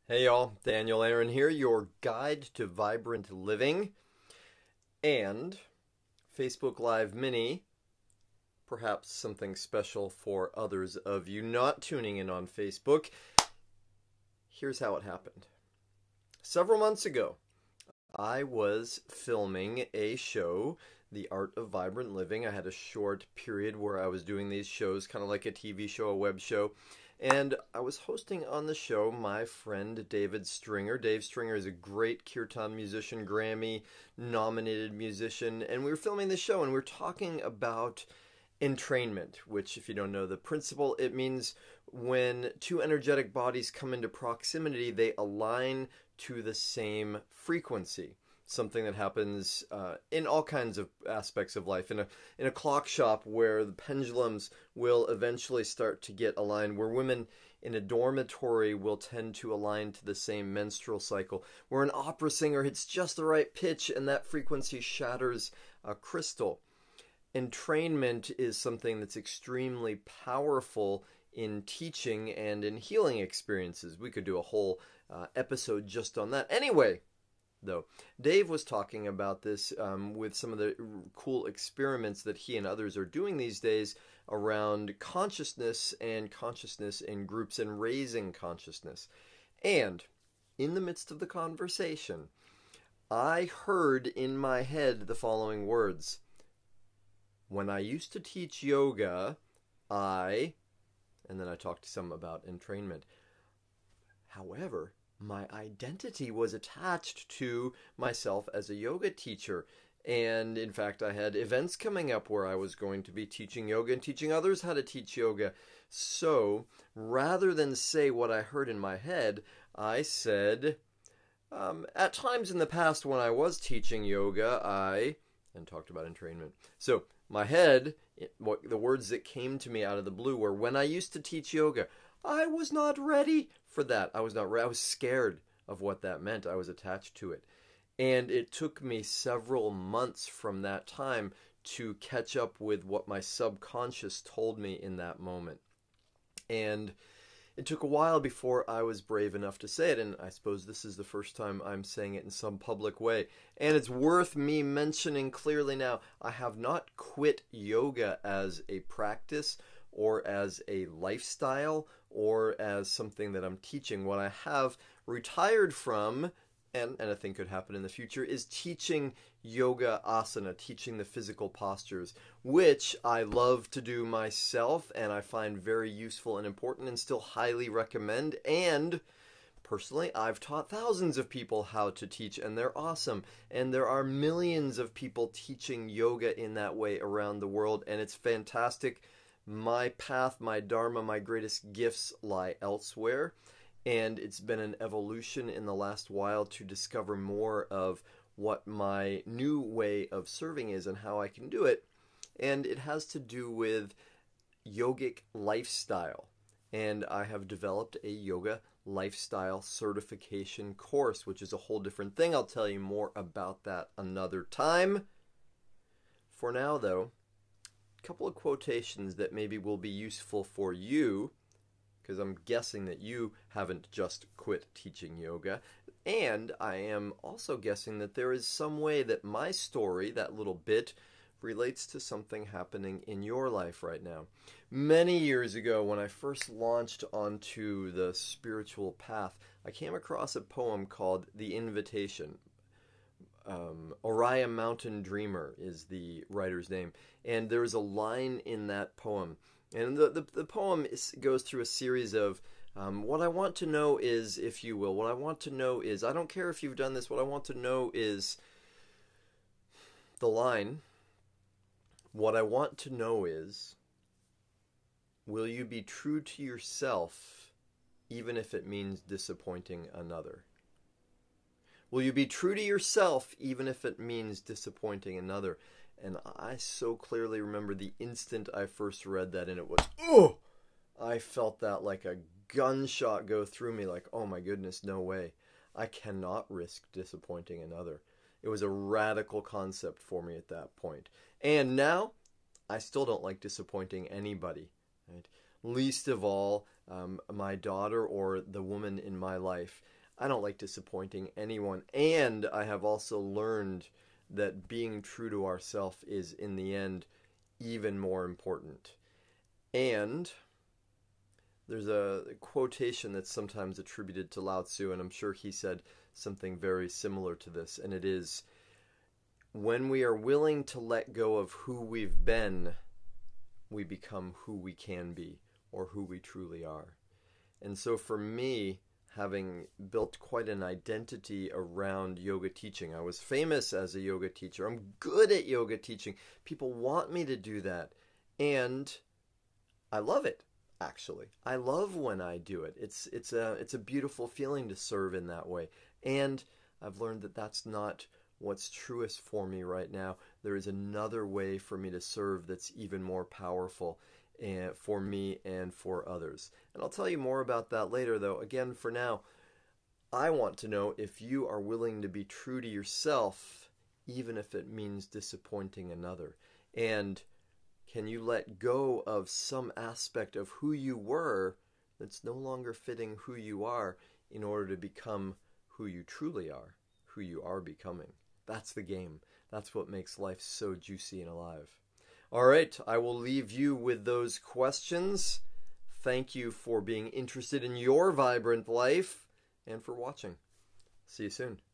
Hey y'all, Daniel Aaron here, your guide to vibrant living and Facebook Live Mini, perhaps something special for others of you not tuning in on Facebook. Here's how it happened. Several months ago, I was filming a show, The Art of Vibrant Living. I had a short period where I was doing these shows, kind of like a TV show, a web show. And I was hosting on the show my friend David Stringer. Dave Stringer is a great kirtan musician, Grammy-nominated musician. And we were filming the show and we were talking about entrainment, which, if you don't know the principle, it means when two energetic bodies come into proximity, they align to the same frequency. Something that happens in all kinds of aspects of life. In a clock shop where the pendulums will eventually start to get aligned, where women in a dormitory will tend to align to the same menstrual cycle, where an opera singer hits just the right pitch and that frequency shatters a crystal. Entrainment is something that's extremely powerful in teaching and in healing experiences. We could do a whole episode just on that. Anyway, though, Dave was talking about this with some of the cool experiments that he and others are doing these days around consciousness and consciousness in groups and raising consciousness. And in the midst of the conversation, I heard in my head the following words. When I used to teach yoga, and then I talked to some about entrainment. However, my identity was attached to myself as a yoga teacher. And in fact, I had events coming up where I was going to be teaching yoga and teaching others how to teach yoga. So rather than say what I heard in my head, I said, at times in the past when I was teaching yoga, and talked about entrainment. So my head, the words that came to me out of the blue were, when I used to teach yoga, I was not ready for that. I was not ready. I was scared of what that meant. I was attached to it. And it took me several months from that time to catch up with what my subconscious told me in that moment. And it took a while before I was brave enough to say it, and I suppose this is the first time I'm saying it in some public way. And it's worth me mentioning clearly now, I have not quit yoga as a practice or as a lifestyle or as something that I'm teaching. What I have retired from, and I think could happen in the future, is teaching yoga asana, teaching the physical postures, which I love to do myself and I find very useful and important and still highly recommend. And personally, I've taught thousands of people how to teach, and they're awesome. And there are millions of people teaching yoga in that way around the world, and it's fantastic. My path, my dharma, my greatest gifts lie elsewhere. And it's been an evolution in the last while to discover more of what my new way of serving is and how I can do it. And it has to do with yogic lifestyle. And I have developed a yoga lifestyle certification course, which is a whole different thing. I'll tell you more about that another time. For now, though, a couple of quotations that maybe will be useful for you, because I'm guessing that you haven't just quit teaching yoga. And I am also guessing that there is some way that my story, that little bit, relates to something happening in your life right now. Many years ago, when I first launched onto the spiritual path, I came across a poem called The Invitation. Oriah Mountain Dreamer is the writer's name. And there's a line in that poem. And the poem goes through a series of, what I want to know is, if you will, what I want to know is, I don't care if you've done this, what I want to know is, the line, what I want to know is, will you be true to yourself even if it means disappointing another? Will you be true to yourself even if it means disappointing another? And I so clearly remember the instant I first read that, and it was, oh! I felt that like a gunshot go through me, like, oh my goodness, no way. I cannot risk disappointing another. It was a radical concept for me at that point. And now, I still don't like disappointing anybody. Right? Least of all, my daughter or the woman in my life. I don't like disappointing anyone. And I have also learned that being true to ourselves is, in the end, even more important. And there's a quotation that's sometimes attributed to Lao Tzu, and I'm sure he said something very similar to this, and it is, when we are willing to let go of who we've been, we become who we can be, or who we truly are. And so for me, having built quite an identity around yoga teaching, I was famous as a yoga teacher. I'm good at yoga teaching. People want me to do that. And I love it, actually. I love when I do it. It's a beautiful feeling to serve in that way. And I've learned that that's not what's truest for me right now. There is another way for me to serve that's even more powerful for me and for others. And I'll tell you more about that later, though. Again, for now, I want to know if you are willing to be true to yourself, even if it means disappointing another. And can you let go of some aspect of who you were that's no longer fitting who you are in order to become who you truly are, who you are becoming? That's the game. That's what makes life so juicy and alive. All right, I will leave you with those questions. Thank you for being interested in your vibrant life and for watching. See you soon.